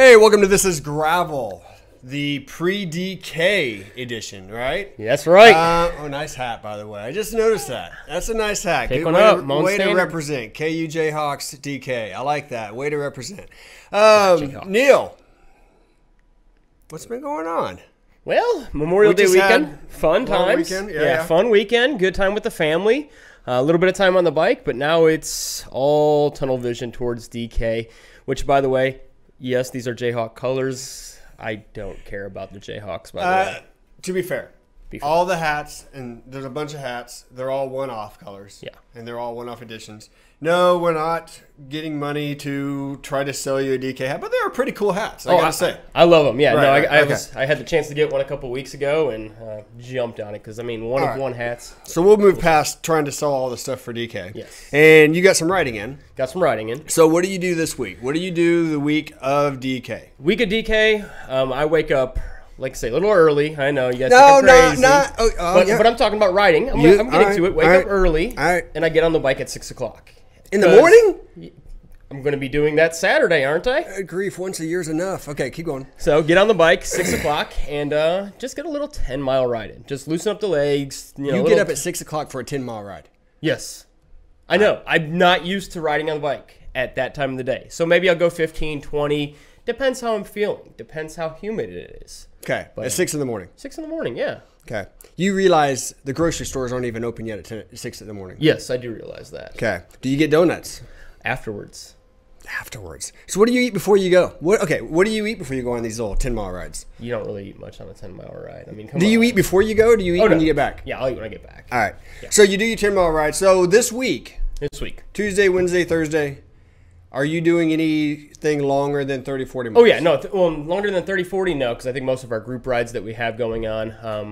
Hey, welcome to This is Gravel, the pre-DK edition, right? That's right. Oh, nice hat, by the way. I just noticed that. That's a nice hat. Pick Good one up. way to represent. KU Jayhawks DK. I like that. Way to represent. Neil, what's been going on? Well, Memorial Day weekend. Fun times. Weekend? Yeah, fun weekend. Good time with the family. A little bit of time on the bike, but now it's all tunnel vision towards DK, which, by the way, yes, these are Jayhawk colors. I don't care about the Jayhawks, by the way. To be fair, all the hats, and there's a bunch of hats, they're all one-off colors. Yeah. And they're all one-off editions. No, we're not getting money to try to sell you a DK hat, but they're pretty cool hats, I gotta say. I love them, yeah. Right, I had the chance to get one a couple weeks ago and jumped on it because, I mean, one of one hats. So we'll move past trying to sell all the stuff for DK. Yes. And you got some writing in. Got some writing in. So what do you do this week? What do you do the week of DK? Week of DK, I wake up, like I say, a little early. I know, you guys think I'm crazy. But I'm talking about riding. I'm getting to it. Wake up early, and I get on the bike at 6 o'clock. In the morning? I'm going to be doing that Saturday, aren't I? Grief, once a year is enough. Okay, keep going. So get on the bike, 6 o'clock, and just get a little 10-mile ride in. Just loosen up the legs. You get up at 6 o'clock for a 10-mile ride? Yes. I know. I'm not used to riding on the bike at that time of the day. So maybe I'll go 15, 20. Depends how I'm feeling. Depends how humid it is. Okay, at 6 in the morning? 6 in the morning, yeah. Okay. You realize the grocery stores aren't even open yet at 6 in the morning? Yes, I do realize that. Okay. Do you get donuts? Afterwards. So what do you eat before you go? What do you eat before you go on these little 10-mile rides? You don't really eat much on a 10-mile ride. I mean, do you eat before you go, or do you eat when you get back? Yeah, I'll eat when I get back. All right. Yeah. So you do your 10-mile ride. So this week, Tuesday, Wednesday, Thursday, are you doing anything longer than 30, 40 miles? Oh, yeah. No, longer than 30, 40, no, because I think most of our group rides that we have going on,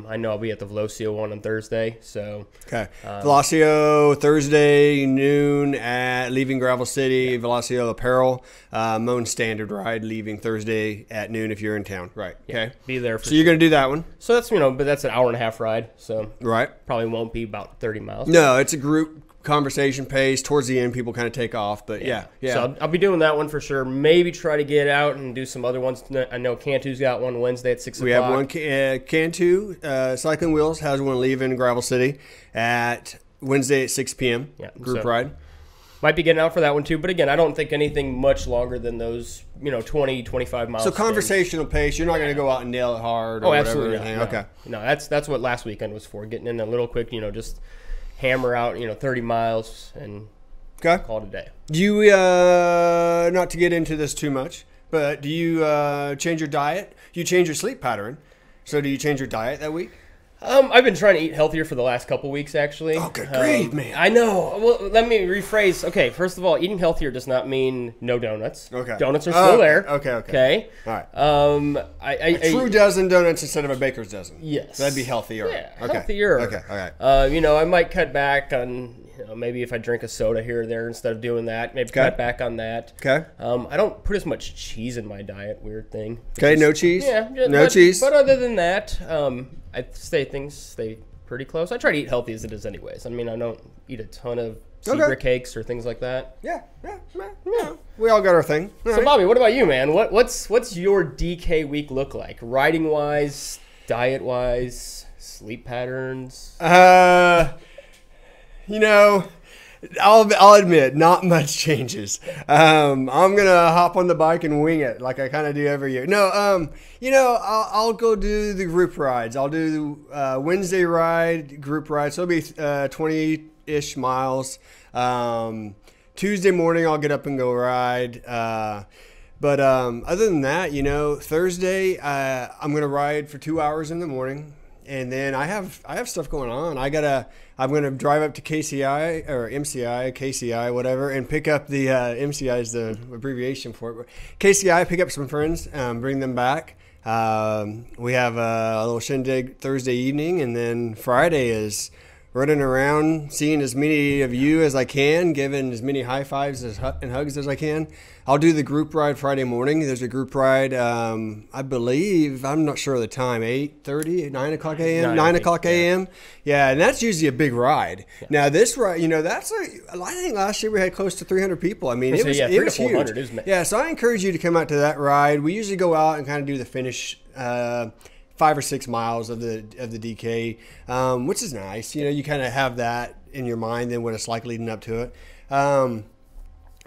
I know I'll be at the Velocio one on Thursday. So okay. Velocio, Thursday, noon, at leaving Gravel City. Yeah. Velocio Apparel, Moan Standard ride, leaving Thursday at noon if you're in town. Right. Yeah, okay. Be there for So you're going to do that one? So that's, but that's an hour and a half ride. So right. Probably won't be about 30 miles. No, it's a group conversation pace. Towards the end, people kind of take off, but yeah. So I'll be doing that one for sure. Maybe try to get out and do some other ones. I know Cantu's got one Wednesday at 6 o'clock. We have one. Cantu Cycling Wheels has one leaving Gravel City at Wednesday at 6 p.m. Yeah, group ride. Might be getting out for that one too, but again, I don't think anything much longer than those, 20, 25 miles. So conversational pace. You're not going to go out and nail it hard. Or absolutely whatever, not. Okay. No, that's what last weekend was for. Getting in a little quick, just hammer out, 30 miles and call it a day. Do you, not to get into this too much, but do you change your diet? You change your sleep pattern. So do you change your diet that week? I've been trying to eat healthier for the last couple weeks, actually. Oh, good grief, man. I know. Well, let me rephrase. Okay, first of all, eating healthier does not mean no donuts. Okay. Donuts are still there. Okay. All right. A true dozen donuts instead of a baker's dozen. Yes. So that'd be healthier. Yeah, healthier. Okay, all right. I might cut back on, maybe if I drink a soda here or there instead of doing that, maybe cut back on that. Okay. I don't put as much cheese in my diet, weird thing. Okay, no cheese? Yeah. No cheese? But other than that, things stay pretty close. I try to eat healthy as it is anyways. I mean, I don't eat a ton of zebra cakes or things like that. Yeah. We all got our thing. All right. Bobby, what about you, man? What's your DK week look like? Riding-wise, diet-wise, sleep patterns? I'll admit, not much changes. I'm gonna hop on the bike and wing it like I kind of do every year. No, I'll go do the group rides. I'll do Wednesday ride, group ride. So it'll be 20-ish miles. Tuesday morning, I'll get up and go ride. But other than that, Thursday, I'm gonna ride for 2 hours in the morning. And then I have stuff going on. I'm gonna drive up to KCI or MCI, KCI, whatever, and pick up the MCI is the abbreviation for it. But KCI, pick up some friends, bring them back. We have a little shindig Thursday evening, and then Friday is running around, seeing as many of you as I can, giving as many high fives and hugs as I can. I'll do the group ride Friday morning. There's a group ride, I believe, I'm not sure of the time, 8:30, 9 o'clock a.m., 9 o'clock a.m. Yeah, and that's usually a big ride. Yeah. Now, this ride, that's I think last year we had close to 300 people. I mean, it was huge. Isn't it? Yeah, so I encourage you to come out to that ride. We usually go out and kind of do the finish 5 or 6 miles of the DK, which is nice. You kind of have that in your mind then what it's like leading up to it.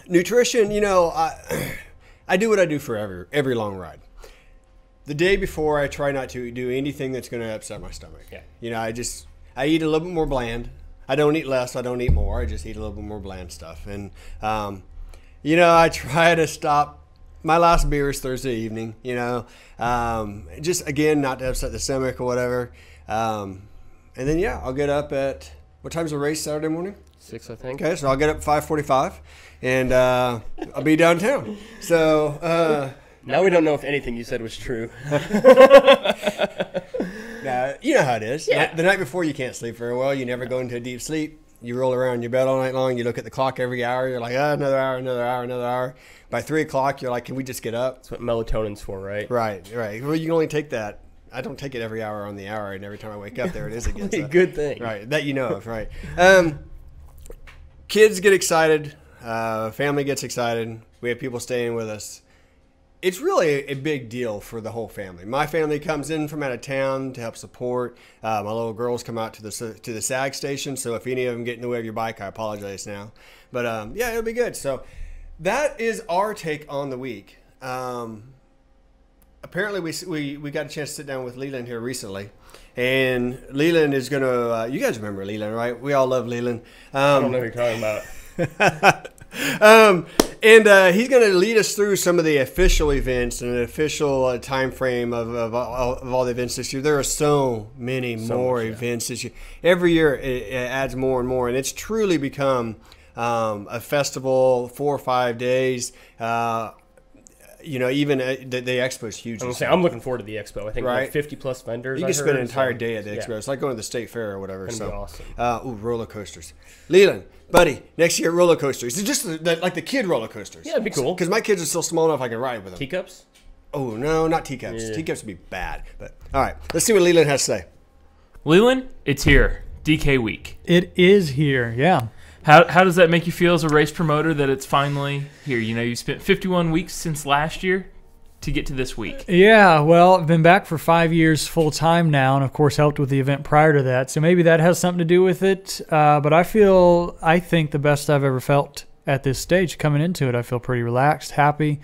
Nutrition, I do what I do for every long ride. The day before, I try not to do anything that's going to upset my stomach. Yeah. I eat a little bit more bland. I don't eat less. I don't eat more. I just eat a little bit more bland stuff. And, I try to stop. My last beer is Thursday evening, just, again, not to upset the stomach or whatever. And then, I'll get up at, what time's the race Saturday morning? 6, I think. Okay, so I'll get up at 5:45, and I'll be downtown. So now we don't know if anything you said was true. Now, you know how it is. Yeah. The night before, you can't sleep very well. You never go into a deep sleep. You roll around in your bed all night long. You look at the clock every hour. You're like, another hour, another hour, another hour. By 3 o'clock, you're like, can we just get up? That's what melatonin's for, right? Right. Well, you can only take that. I don't take it every hour on the hour, and every time I wake up, there it is again. So. Good thing. Right, that you know of, right. Kids get excited. Family gets excited. We have people staying with us. It's really a big deal for the whole family. My family comes in from out of town to help support. My little girls come out to the SAG station, so if any of them get in the way of your bike, I apologize now. But, it'll be good. So that is our take on the week. Apparently, we got a chance to sit down with LeLan here recently. And LeLan is going to, you guys remember LeLan, right? We all love LeLan. I don't know what you're talking about. And he's going to lead us through some of the official events and the official time frame of all the events this year. There are so many more events this year. Every year it adds more and more, and it's truly become a festival, 4 or 5 days. Even the Expo is huge. I'm looking forward to the Expo. I think like 50 plus vendors. You can spend an entire day at the Expo. It's like going to the state fair or whatever. It's going to be awesome. Roller coasters. LeLan, buddy, next year roller coasters. It's just like the kid roller coasters. Yeah, it'd be cool. Because my kids are still small enough I can ride with them. Teacups? Oh, no, not teacups. Yeah. Teacups would be bad. But all right, let's see what LeLan has to say. LeLan, it's here. DK week. It is here, yeah. How does that make you feel as a race promoter that it's finally here? You spent 51 weeks since last year to get to this week. Yeah, well, I've been back for 5 years full-time now, and of course helped with the event prior to that. So maybe that has something to do with it. But I think the best I've ever felt at this stage coming into it. I feel pretty relaxed, happy.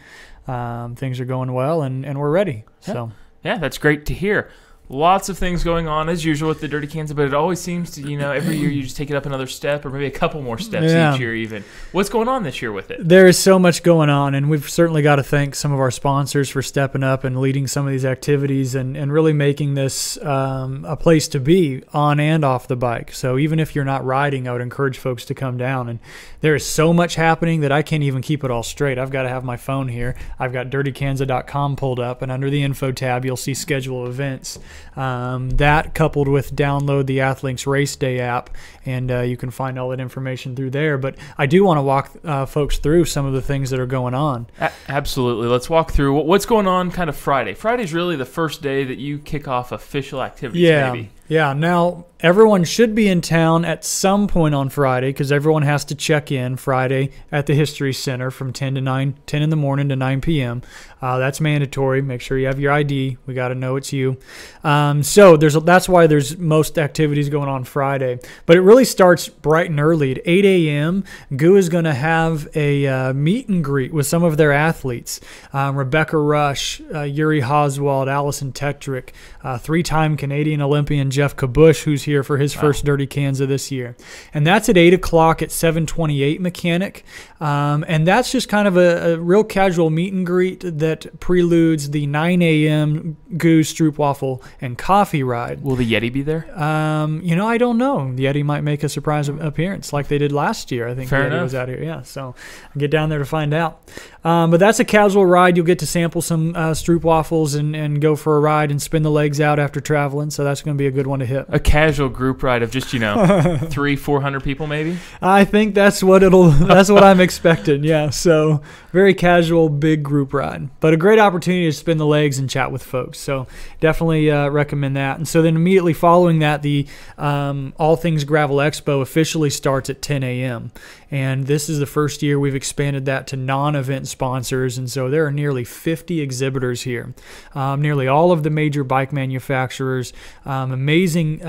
Things are going well, and we're ready. So yeah, that's great to hear. Lots of things going on as usual with the Dirty Kanza, but it always seems to, every year you just take it up another step or maybe a couple more steps each year even. What's going on this year with it? There is so much going on, and we've certainly got to thank some of our sponsors for stepping up and leading some of these activities and really making this a place to be on and off the bike. So even if you're not riding, I would encourage folks to come down. And there is so much happening that I can't even keep it all straight. I've got to have my phone here. I've got dirtykanza.com pulled up, and under the info tab, you'll see schedule events. That coupled with download the Athlinks Race Day app, and you can find all that information through there. But I do want to walk folks through some of the things that are going on. Absolutely. Let's walk through what's going on kind of Friday. Friday's really the first day that you kick off official activities, maybe. Yeah, now everyone should be in town at some point on Friday because everyone has to check in Friday at the History Center from 10 in the morning to 9 p.m. That's mandatory. Make sure you have your ID. We got to know it's you. So that's why there's most activities going on Friday. But it really starts bright and early. At 8 a.m., GU is going to have a meet and greet with some of their athletes. Rebecca Rush, Yuri Oswald, Allison Tetrick, 3-time Canadian Olympian Jeff Kabush, who's here for his first Dirty Kanza this year. And that's at 8 o'clock at 728 Mechanic. And that's just kind of a real casual meet and greet that preludes the 9 a.m. GU Stroopwafel and Coffee Ride. Will the Yeti be there? I don't know. The Yeti might make a surprise appearance like they did last year. I think Fair the Yeti enough. was out here. Yeah, so I'll get down there to find out. But that's a casual ride. You'll get to sample some Stroopwafels and go for a ride and spin the legs out after traveling. So that's going to be a good good one to hit. A casual group ride of just 300-400 people maybe. I think that's what I'm expecting. Yeah, so very casual, big group ride, but a great opportunity to spin the legs and chat with folks. So definitely recommend that. And so then immediately following that, the All Things Gravel Expo officially starts at 10 a.m. And this is the first year we've expanded that to non-event sponsors. And so there are nearly 50 exhibitors here, nearly all of the major bike manufacturers, amazing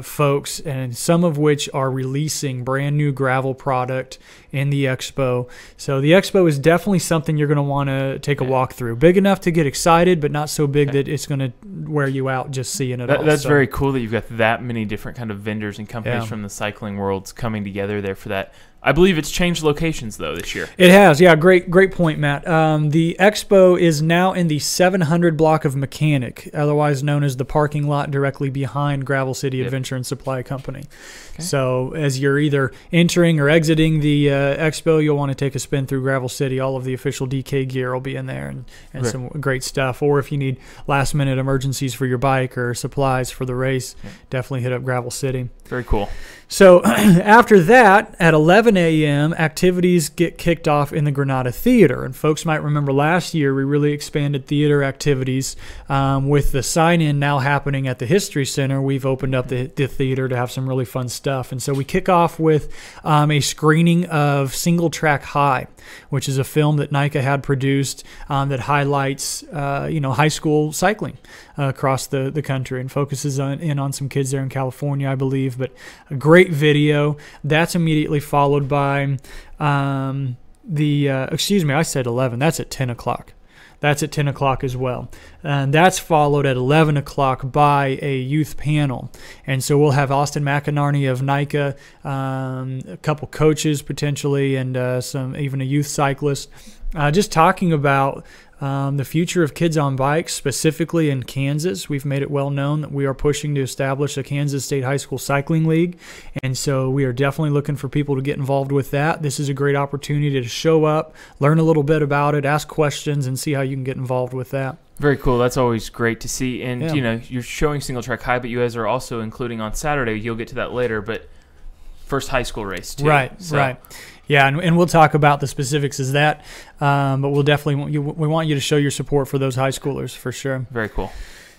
folks, and some of which are releasing brand new gravel product in the Expo. So the Expo is definitely something you're going to want to take a walk through. Big enough to get excited, but not so big that it's going to wear you out just seeing it all. That's very cool that you've got that many different kind of vendors and companies from the cycling worlds coming together there for that. I believe it's changed locations, though, this year. It has, yeah. Great point, Matt. The Expo is now in the 700 block of Mechanic, otherwise known as the parking lot directly behind Gravel City Adventure and Supply Company. Okay. So as you're either entering or exiting the Expo, you'll want to take a spin through Gravel City. All of the official DK gear will be in there and some great stuff. Or if you need last-minute emergencies for your bike or supplies for the race, definitely hit up Gravel City. Very cool. So after that, at 11 a.m., activities get kicked off in the Granada Theater. And folks might remember last year we really expanded theater activities. With the sign-in now happening at the History Center, we've opened up the theater to have some really fun stuff. And so we kick off with a screening of Single Track High, which is a film that NICA had produced that highlights high school cycling across the country and focuses on some kids there in California, I believe. But a great video. That's immediately followed by excuse me, I said 11. That's at 10 o'clock. That's at 10 o'clock as well. And that's followed at 11 o'clock by a youth panel. And so we'll have Austin McInerney of NICA, a couple coaches potentially, and even a youth cyclist, just talking about the future of kids on bikes, specifically in Kansas. We've made it well known that we are pushing to establish a Kansas State High School Cycling League, and so we are definitely looking for people to get involved with that. This is a great opportunity to show up, learn a little bit about it, ask questions, and see how you can get involved with that. Very cool. That's always great to see. And, you're showing Single Track High, but you guys are also including on Saturday, you'll get to that later, but first high school race, too. Right. Yeah, and we'll talk about the specifics as that, but we'll definitely we want you to show your support for those high schoolers for sure. Very cool.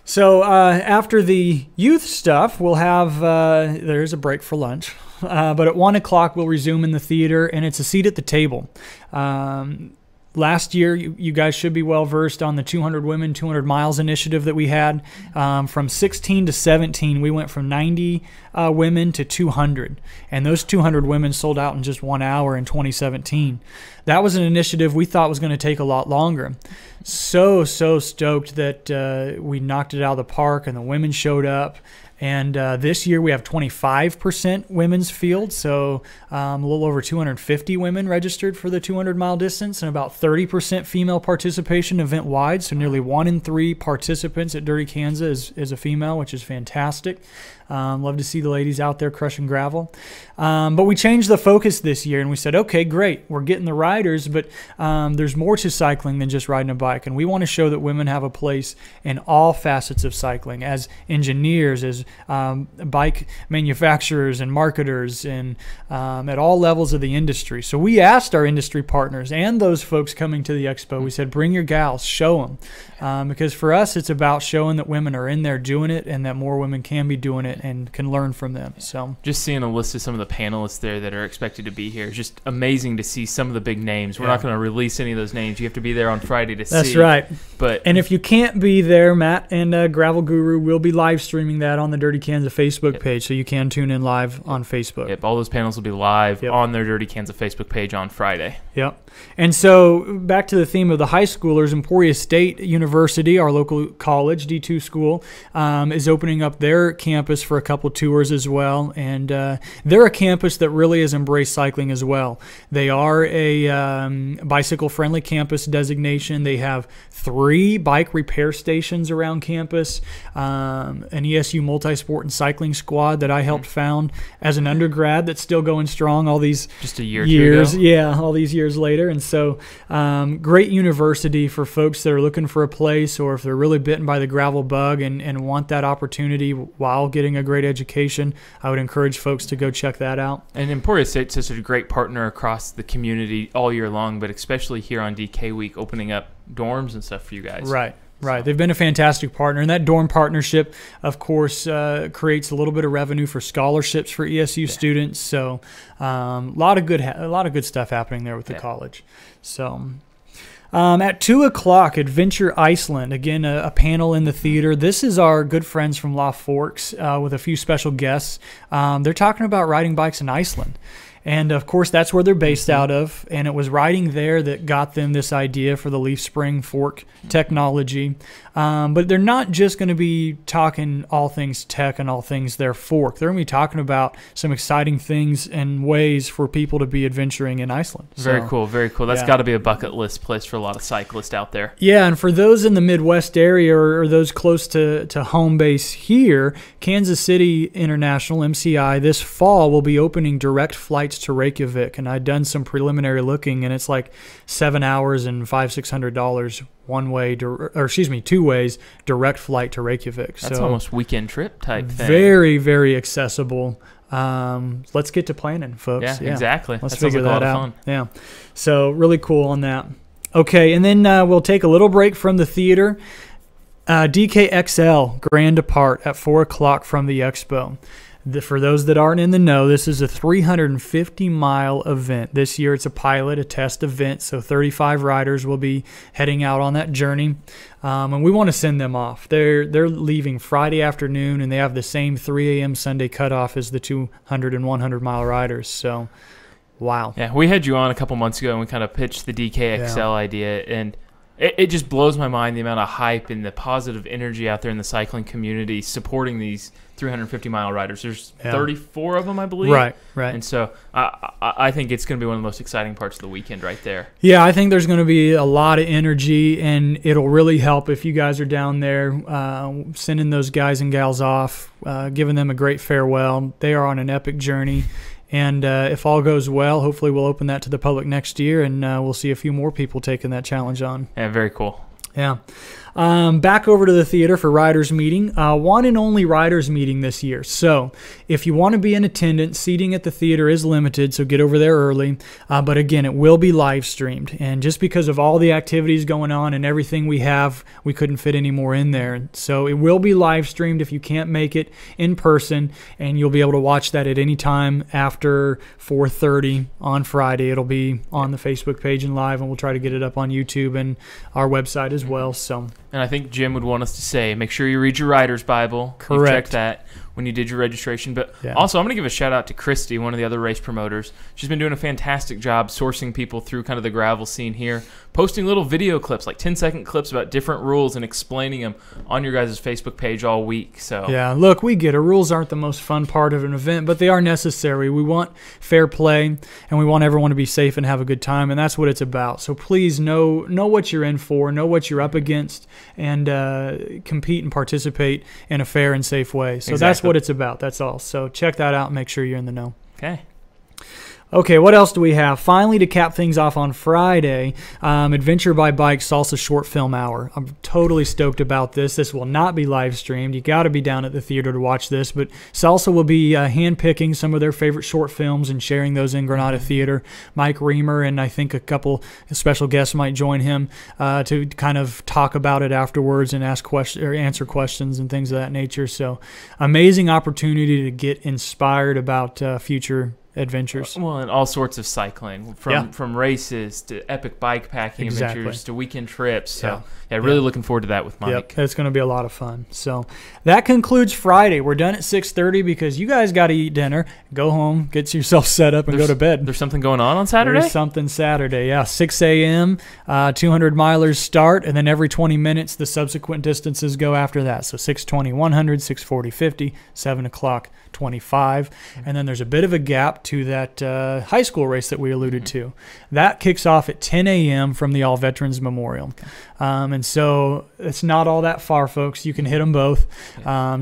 So after the youth stuff, we'll have there's a break for lunch, but at 1 o'clock we'll resume in the theater, and it's a seat at the table. Last year, you guys should be well versed on the 200 Women, 200 Miles initiative that we had. From 16 to 17, we went from 90 women to 200. And those 200 women sold out in just 1 hour in 2017. That was an initiative we thought was going to take a lot longer. So stoked that we knocked it out of the park and the women showed up. And this year we have 25% women's field, so a little over 250 women registered for the 200-mile distance, and about 30% female participation event-wide, so nearly 1 in 3 participants at Dirty Kanza is a female, which is fantastic. Love to see the ladies out there crushing gravel. But we changed the focus this year, and we said, okay, great, we're getting the riders, but there's more to cycling than just riding a bike, and we want to show that women have a place in all facets of cycling, as engineers, as bike manufacturers and marketers, and at all levels of the industry. So we asked our industry partners and those folks coming to the Expo, we said, bring your gals, show them. Because for us, it's about showing that women are in there doing it and that more women can be doing it and can learn from them. So just seeing a list of some of the panelists there that are expected to be here is just amazing to see some of the big names. We're not going to release any of those names. You have to be there on Friday to see. That's right. And if you can't be there, Matt and Gravel Guru will be live streaming that on the Dirty Kanza Facebook page, so you can tune in live on Facebook. Yep, all those panels will be live on their Dirty Kanza Facebook page on Friday. Yep. And so back to the theme of the high schoolers, Emporia State University, our local college, D2 school, is opening up their campus for a couple tours as well. And they're a campus that really has embraced cycling as well. They are a bicycle-friendly campus designation. They have 3 bike repair stations around campus, an ESU multi-sport and cycling squad that I helped found as an undergrad that's still going strong all these just a year or two ago. Yeah, all these years later. And so great university for folks that are looking for a place, or if they're really bitten by the gravel bug and want that opportunity while getting a great education. I would encourage folks to go check that out. And Emporia State's such a great partner across the community all year long, but especially here on DK Week, opening up dorms and stuff for you guys. Right. Right. They've been a fantastic partner. And that dorm partnership, of course, creates a little bit of revenue for scholarships for ESU students. So a lot of good stuff happening there with the college. So at 2 o'clock, Adventure Iceland. Again, a panel in the theater. This is our good friends from Law Forks with a few special guests. They're talking about riding bikes in Iceland. And, of course, that's where they're based out of. And it was riding there that got them this idea for the leaf spring fork technology. But they're not just going to be talking all things tech and all things their fork. They're going to be talking about some exciting things and ways for people to be adventuring in Iceland. Very cool, very cool. That's got to be a bucket list place for a lot of cyclists out there. Yeah, and for those in the Midwest area or those close to home base here, Kansas City International, MCI, this fall will be opening direct flights to Reykjavik. And I'd done some preliminary looking, and it's like 7 hours and $500-600 one way, or excuse me, 2 ways, direct flight to Reykjavik. That's almost weekend trip type thing. Very, very accessible. Let's get to planning, folks. Yeah, exactly. Let's figure that out. Yeah. So really cool on that. Okay, and then we'll take a little break from the theater. DKXL, Grand Depart at 4 o'clock from the Expo. For those that aren't in the know, this is a 350-mile event. This year it's a pilot, a test event, so 35 riders will be heading out on that journey, and we want to send them off. They're leaving Friday afternoon, and they have the same 3 a.m. Sunday cutoff as the 200 and 100-mile riders, so wow. Yeah, we had you on a couple months ago, and we kind of pitched the DKXL idea, and it just blows my mind the amount of hype and the positive energy out there in the cycling community supporting these 350-mile riders. There's 34 of them, I believe. Right. And so I think it's going to be one of the most exciting parts of the weekend right there. Yeah, I think there's going to be a lot of energy, and it'll really help if you guys are down there sending those guys and gals off, giving them a great farewell. They are on an epic journey. And if all goes well, hopefully we'll open that to the public next year, and we'll see a few more people taking that challenge on. Yeah, very cool. Yeah. Back over to the theater for Riders Meeting. One and only Riders Meeting this year. So if you want to be in attendance, seating at the theater is limited, so get over there early. But again, it will be live streamed. And just because of all the activities going on and everything we have, we couldn't fit any more in there. So it will be live streamed if you can't make it in person, and you'll be able to watch that at any time after 4:30 on Friday. It'll be on the Facebook page and live, and we'll try to get it up on YouTube and our website as well. So. And I think Jim would want us to say, make sure you read your Rider's Bible. Correct. You check that when you did your registration. But also, I'm going to give a shout out to Christy, one of the other race promoters. She's been doing a fantastic job sourcing people through kind of the gravel scene here, posting little video clips, like 10-second clips about different rules and explaining them on your guys' Facebook page all week. So yeah, look, we get it. Rules aren't the most fun part of an event, but they are necessary. We want fair play, and we want everyone to be safe and have a good time, and that's what it's about. So please know what you're in for, know what you're up against, and compete and participate in a fair and safe way. So that's what it's about. That's all. So check that out and make sure you're in the know. Okay, what else do we have? Finally, to cap things off on Friday, Adventure by Bike Salsa Short Film Hour. I'm totally stoked about this. This will not be live streamed. You got to be down at the theater to watch this, but Salsa will be hand-picking some of their favorite short films and sharing those in Granada Theater. Mike Reamer and I think a couple special guests might join him to kind of talk about it afterwards and ask questions or answer questions and things of that nature. So, amazing opportunity to get inspired about future adventures. Well, and all sorts of cycling, from races to epic bike packing adventures to weekend trips. So, really looking forward to that with Mike. Yep, it's going to be a lot of fun. So, that concludes Friday. We're done at 6:30 because you guys got to eat dinner, go home, get yourself set up, and go to bed. There's something going on Saturday? There's something Saturday, 6 a.m., 200 milers start, and then every 20 minutes, the subsequent distances go after that. So, 6:20, 100, 6:40, 50, 7 o'clock, 25. And then there's a bit of a gap to that high school race that we alluded to. That kicks off at 10 a.m. from the All Veterans Memorial. And so it's not all that far, folks. You can hit them both.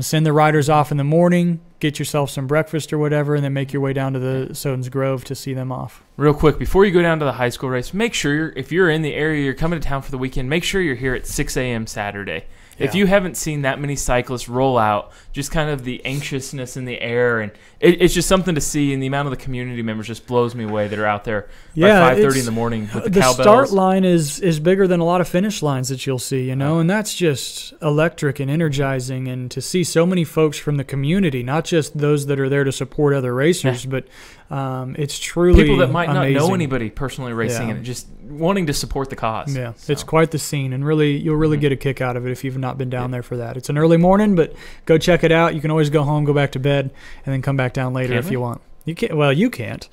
Send the riders off in the morning, get yourself some breakfast or whatever, and then make your way down to the Soden's Grove to see them off. Real quick, before you go down to the high school race, make sure if you're in the area, you're coming to town for the weekend, make sure you're here at 6 a.m. Saturday. If you haven't seen that many cyclists roll out, just kind of the anxiousness in the air, and it's just something to see, and the amount of the community members just blows me away that are out there by 5:30 in the morning with the cowbells. The start line is bigger than a lot of finish lines that you'll see, and that's just electric and energizing, and to see so many folks from the community, not just those that are there to support other racers, but it's truly people that might amazing. not know anybody personally racing and just wanting to support the cause. Yeah, so. It's quite the scene, and you'll really get a kick out of it if you've not been down there for that. It's an early morning, but go check it out. You can always go home, go back to bed, and then come back down later if you want. You can't. Well, you can't.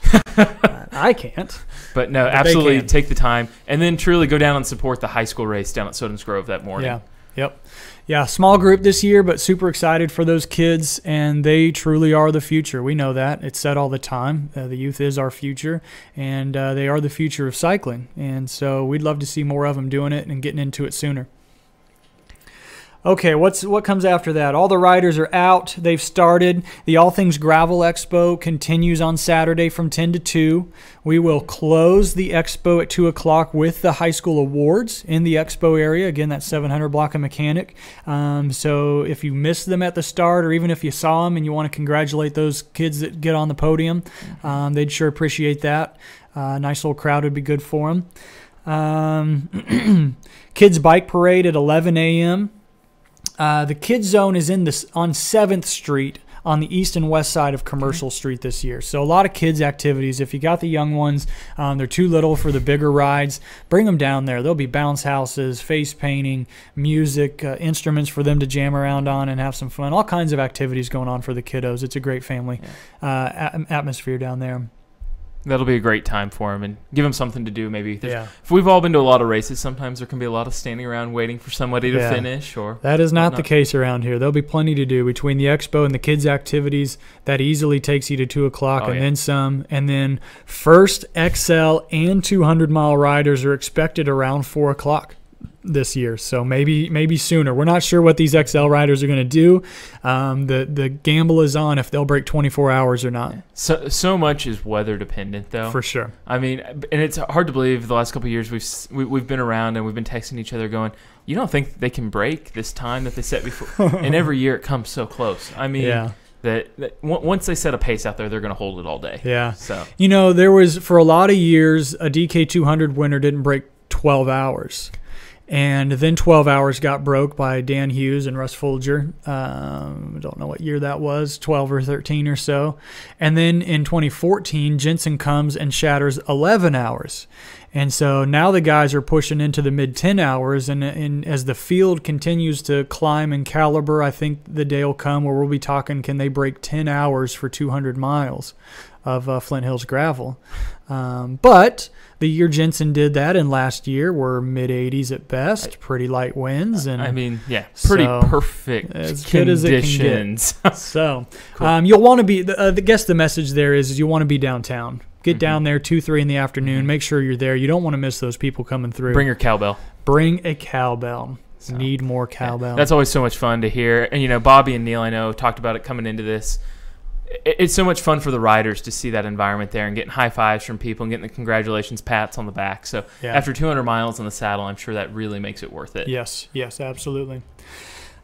I can't. But no, absolutely take the time, and then truly go down and support the high school race down at Soden's Grove that morning. Yeah. Yep. Yeah, small group this year, but super excited for those kids, and they truly are the future. We know that. It's said all the time. The youth is our future, and they are the future of cycling. And so we'd love to see more of them doing it and getting into it sooner. Okay, what comes after that? All the riders are out. They've started. The All Things Gravel Expo continues on Saturday from 10 to 2. We will close the expo at 2 o'clock with the high school awards in the expo area. Again, that's 700 block of mechanic. So if you missed them at the start, or even if you saw them and you want to congratulate those kids that get on the podium, they'd sure appreciate that. Nice little crowd would be good for them. Kids Bike Parade at 11 a.m. The Kids Zone is on 7th Street on the east and west side of Commercial Street this year. So a lot of kids activities. If you got the young ones, they're too little for the bigger rides, bring them down there. There'll be bounce houses, face painting, music, instruments for them to jam around on and have some fun. All kinds of activities going on for the kiddos. It's a great family atmosphere down there. That'll be a great time for them, and give them something to do. Maybe if we've all been to a lot of races, sometimes there can be a lot of standing around waiting for somebody to finish. Or that is not the case around here. There'll be plenty to do between the expo and the kids' activities. That easily takes you to 2 o'clock and then some. And then first XL and 200-mile riders are expected around 4 o'clock this year, so maybe sooner. We're not sure what these XL riders are going to do. The gamble is on if they'll break 24 hours or not. So much is weather dependent, though. For sure. I mean, and it's hard to believe the last couple of years we've been around and we've been texting each other going, you don't think they can break this time that they set before? And every year it comes so close. I mean, that once they set a pace out there, they're going to hold it all day. Yeah. So there was, for a lot of years, a DK 200 winner didn't break 12 hours. And then 12 hours got broke by Dan Hughes and Russ Folger. I don't know what year that was, 12 or 13 or so. And then in 2014, Jensen comes and shatters 11 hours. And so now the guys are pushing into the mid-10 hours. And as the field continues to climb in caliber, I think the day will come where we'll be talking, can they break 10 hours for 200 miles of Flint Hills gravel? But the year Jensen did that, and last year were mid-80s at best, pretty light winds, and pretty perfect as conditions. Good as it can get. So cool. You'll want to be. I guess the message there is you want to be downtown. Get down there 2-3 in the afternoon. Make sure you're there. You don't want to miss those people coming through. Bring your cowbell. Bring a cowbell. So, need more cowbell. That's always so much fun to hear. And Bobby and Neil, I know, talked about it coming into this. It's so much fun for the riders to see that environment there and getting high fives from people and getting the congratulations pats on the back. So after 200 miles on the saddle, I'm sure that really makes it worth it. Yes, absolutely.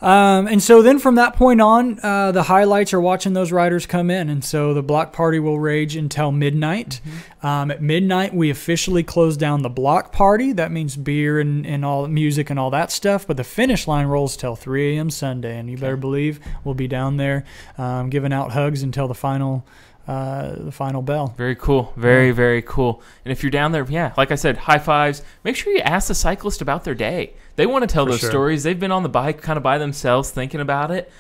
And so then from that point on, the highlights are watching those riders come in. And so the block party will rage until midnight. At midnight, we officially close down the block party. That means beer and all music and all that stuff. But the finish line rolls till 3 a.m. Sunday. And you better believe we'll be down there giving out hugs until the final bell. Very cool. Very cool. And if you're down there, like I said, high fives. Make sure you ask the cyclist about their day. They want to tell those stories. They've been on the bike kind of by themselves thinking about it.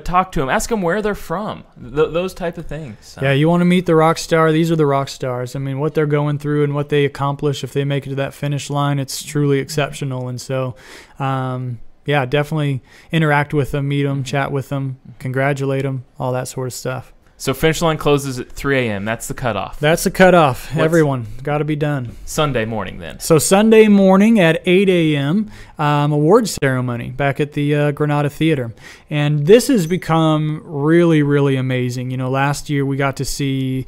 Talk to them. Ask them where they're from. Those type of things. So. Yeah, you want to meet the rock star. These are the rock stars. I mean, what they're going through and what they accomplish if they make it to that finish line, it's truly exceptional. And so, definitely interact with them, meet them, chat with them, congratulate them, all that sort of stuff. So finish line closes at 3 a.m. That's the cutoff. That's the cutoff. Everyone got to be done. Sunday morning then. So Sunday morning at 8 a.m., awards ceremony back at the Granada Theater. And this has become really, really amazing. Last year we got to see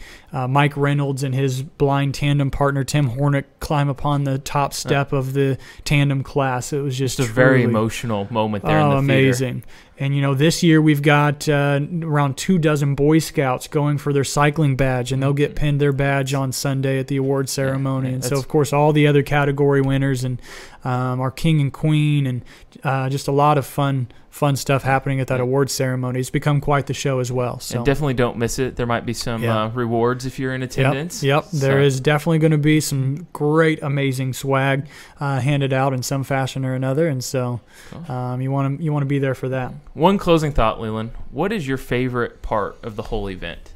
Mike Reynolds and his blind tandem partner Tim Hornick climb upon the top step of the tandem class. It was just a very emotional moment there in the amazing. theater. And, this year we've got around 24 Boy Scouts going for their cycling badge, and they'll get pinned their badge on Sunday at the award ceremony. And so, of course, all the other category winners and our king and queen and just a lot of fun stuff happening at that award ceremony. It's become quite the show as well. So and definitely don't miss it. There might be some rewards if you're in attendance. Yep. There is definitely going to be some great, amazing swag handed out in some fashion or another. And so you want to be there for that. One closing thought, LeLan. What is your favorite part of the whole event?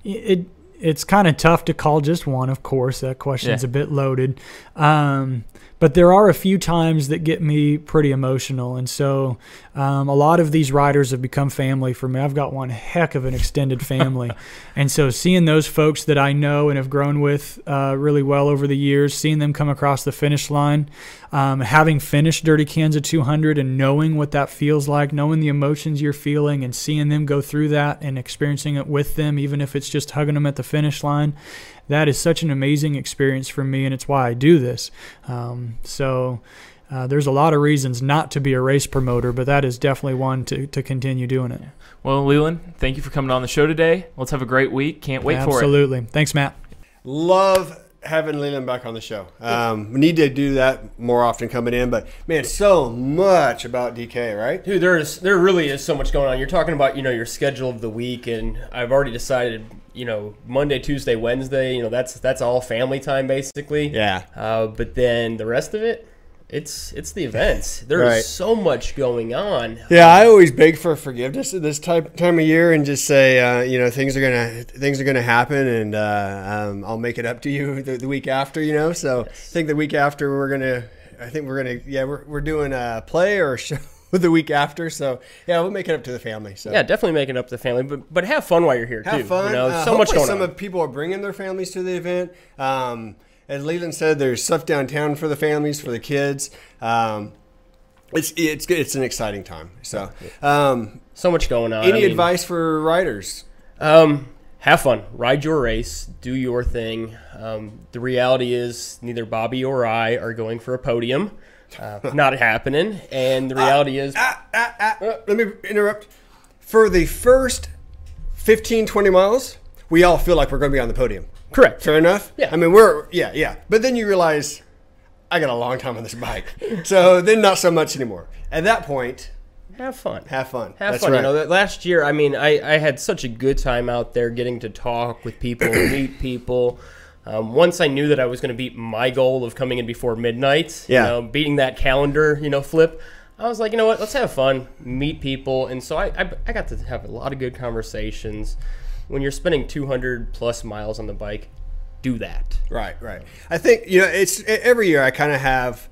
It's kind of tough to call just one, of course. That question's a bit loaded. But there are a few times that get me pretty emotional. And so a lot of these riders have become family for me. I've got one heck of an extended family. And so seeing those folks that I know and have grown with really well over the years, seeing them come across the finish line, having finished Dirty Kanza 200 and knowing what that feels like, knowing the emotions you're feeling and seeing them go through that and experiencing it with them, even if it's just hugging them at the finish line, that is such an amazing experience for me, and it's why I do this. There's a lot of reasons not to be a race promoter, but that is definitely one to continue doing it. Well, LeLan, thank you for coming on the show today. Let's have a great week. Can't wait for it. Absolutely. Thanks, Matt. Love having LeLan back on the show. We need to do that more often coming in, but man, so much about DK, right? Dude, there really is so much going on. You're talking about, your schedule of the week, and I've already decided, Monday, Tuesday, Wednesday, that's all family time basically. Yeah. But then the rest of it, it's the events. There's so much going on. Yeah, I always beg for forgiveness at this time of year and just say, things are gonna happen, and I'll make it up to you the week after. So I think the week after we're doing a play or a show the week after. So yeah, we'll make it up to the family. So yeah, definitely make it up to the family, but have fun while you're here too. Have fun. So much going on. Some of people are bringing their families to the event. As LeLan said, there's stuff downtown for the families, for the kids. It's an exciting time. So so much going on. Any advice for riders? Have fun. Ride your race. Do your thing. The reality is neither Bobby or I are going for a podium. Not happening. And the reality is... Let me interrupt. For the first 15, 20 miles, we all feel like we're going to be on the podium. Correct. Fair enough? Yeah. I mean, yeah. But then you realize, I got a long time on this bike. So then not so much anymore. At that point... Have fun. Have fun. That's fun. Right. Last year, I had such a good time out there getting to talk with people, meet people. Once I knew that I was going to beat my goal of coming in before midnight, beating that calendar, flip, I was like, you know what, let's have fun, meet people. And so I got to have a lot of good conversations. When you're spending 200 plus miles on the bike, do that. Right. I think, it's every year I have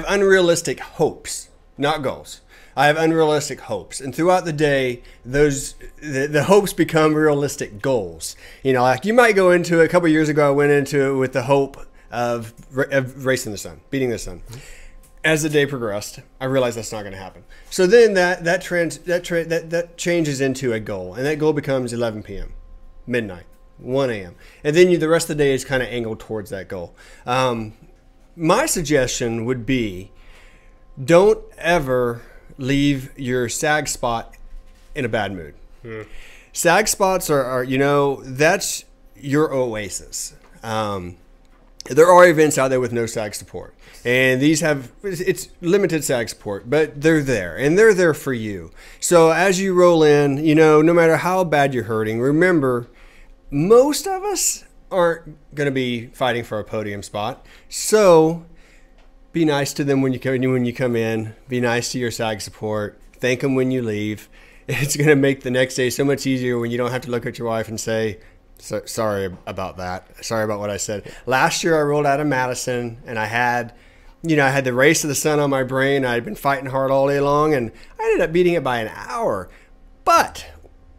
unrealistic hopes, not goals. I have unrealistic hopes, and throughout the day, the hopes become realistic goals. Like you might go into it. A couple of years ago, I went into it with the hope of racing the sun, beating the sun. As the day progressed, I realized that's not going to happen. So then that changes into a goal, and that goal becomes 11 p.m., midnight, 1 a.m., and then the rest of the day is kind of angled towards that goal. My suggestion would be, don't ever leave your sag spot in a bad mood. Sag spots are that's your oasis. There are events out there with no sag support, and it's limited sag support, but they're there, and they're there for you. So as you roll in, no matter how bad you're hurting, remember, most of us aren't going to be fighting for a podium spot. So be nice to them when you come in. Be nice to your sag support. Thank them when you leave. It's going to make the next day so much easier when you don't have to look at your wife and say, sorry about that. Sorry about what I said. Last year I rolled out of Madison, and I had the race of the sun on my brain. I had been fighting hard all day long, and I ended up beating it by an hour. But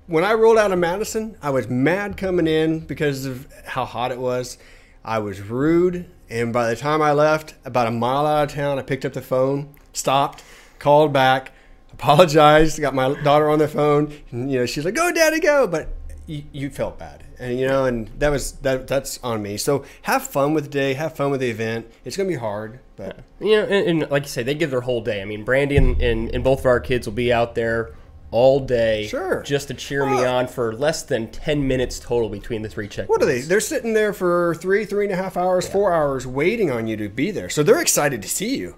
when I rolled out of Madison, I was mad coming in because of how hot it was. I was rude. And by the time I left, about a mile out of town, I picked up the phone, stopped, called back, apologized, got my daughter on the phone. And, she's like, "Go, Daddy, go." But you felt bad, and and that's on me. So have fun with the day, have fun with the event. It's gonna be hard, but and like you say, they give their whole day. I mean, Brandy and both of our kids will be out there all day, just to cheer me on for less than 10 minutes total between the 3 checkpoints. What are they? They're sitting there for 3.5 hours, 4 hours, waiting on you to be there. So they're excited to see you,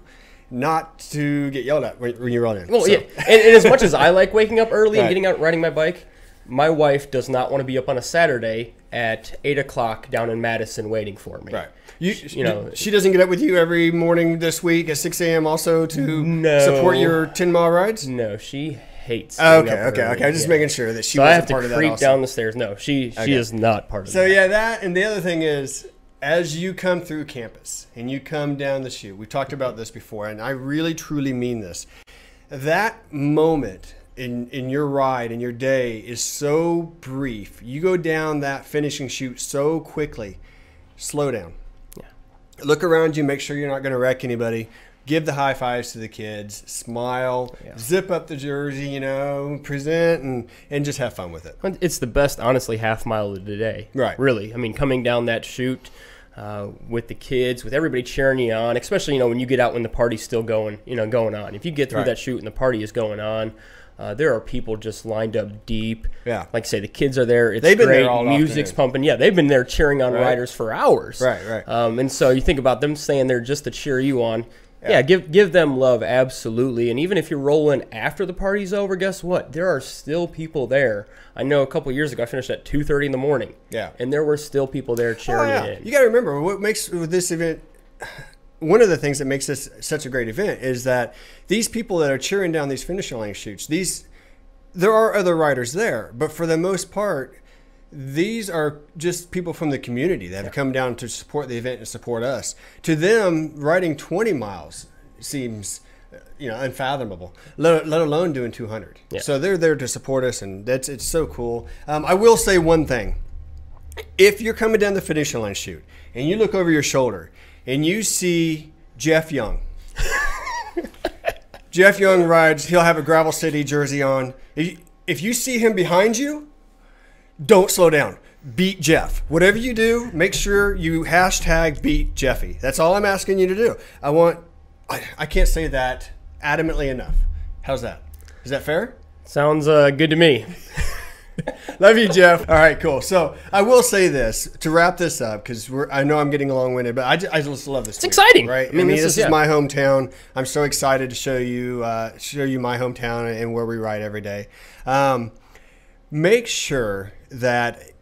not to get yelled at when you run in. Well, yeah, and as much as I like waking up early and getting out riding my bike, my wife does not want to be up on a Saturday at 8 o'clock down in Madison waiting for me. Right. She doesn't get up with you every morning this week at 6 a.m. also to support your 10-mile rides? No, she hates. Okay. I'm just making sure that she wasn't part of that. So I have to creep down the stairs. No, she is not part of that. So yeah, that, and the other thing is, as you come through campus and you come down the chute, we've talked about this before, and I really truly mean this. That moment in your ride, in your day, is so brief. You go down that finishing chute so quickly. Slow down. Yeah. Look around you. Make sure you're not going to wreck anybody. Give the high fives to the kids. Smile. Yeah. Zip up the jersey. Present and just have fun with it. It's the best, honestly, half mile of the day. Right. Really. I mean, coming down that chute with the kids, with everybody cheering you on, especially when you get out when the party's still going on. If you get through that chute and the party is going on. There are people just lined up deep. Yeah. Like I say, the kids are there. It's great. Music's pumping. Yeah, they've been there cheering on riders for hours. Right. And so you think about them staying there just to cheer you on. Yeah, give them love, absolutely. And even if you're rolling after the party's over, guess what? There are still people there. I know a couple of years ago, I finished at 2:30 in the morning. Yeah. And there were still people there cheering you in. You got to remember, what makes this event... One of the things that makes this such a great event is that these people that are cheering down these finish line chutes, there are other riders there, but for the most part, these are just people from the community that have come down to support the event and support us. To them, riding 20 miles seems unfathomable, let alone doing 200. Yeah. So they're there to support us, and it's so cool. I will say one thing. If you're coming down the finish line chute and you look over your shoulder and you see Jeff Young. Jeff Young rides, he'll have a Gravel City jersey on. If you see him behind you, don't slow down. Beat Jeff. Whatever you do, make sure you hashtag beat Jeffy. That's all I'm asking you to do. I can't say that adamantly enough. How's that? Is that fair? Sounds good to me. Love you, Jeff. All right, cool. So I will say this to wrap this up, because I know I'm getting long-winded, but I just love this. It's exciting, right? I mean, this is my hometown. I'm so excited to show you my hometown and where we ride every day. Make sure that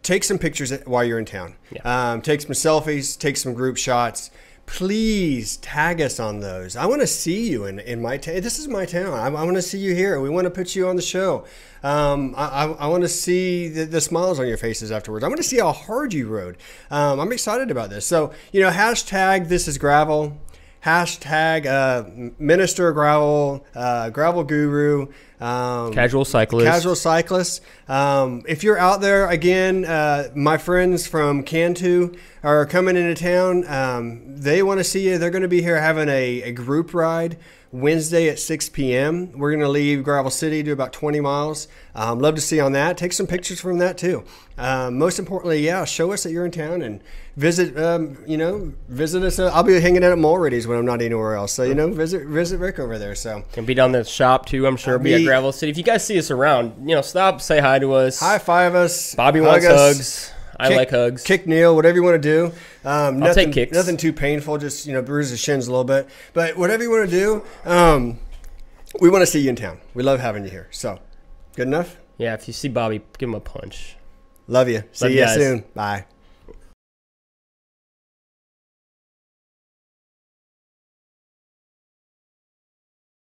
take some pictures while you're in town. Yeah. Take some selfies. Take some group shots. Please tag us on those. I want to see you in my town. This is my town. I want to see you here. We want to put you on the show. I want to see the smiles on your faces afterwards. I want to see how hard you rode. I'm excited about this. So, hashtag this is gravel. Hashtag Minister Gravel, Gravel Guru. Casual Cyclist. If you're out there, again, my friends from Cantu are coming into town. They want to see you. They're going to be here having a group ride Wednesday at 6 p.m. We're going to leave Gravel City, do about 20 miles. Love to see you on that. Take some pictures from that too. Most importantly, show us that you're in town and visit. Visit us. I'll be hanging out at Mulready's when I'm not anywhere else. So visit Rick over there. So and be down there at the shop too. I'm sure. Be at Gravel City. If you guys see us around, stop, say hi to us, high five us. Bobby wants hugs. I like hugs. Kick Neil, whatever you want to do. I'll take kicks. Nothing too painful, just bruise the shins a little bit. But whatever you want to do, we want to see you in town. We love having you here. So, good enough? Yeah, if you see Bobby, give him a punch. Love you. See you soon. Bye.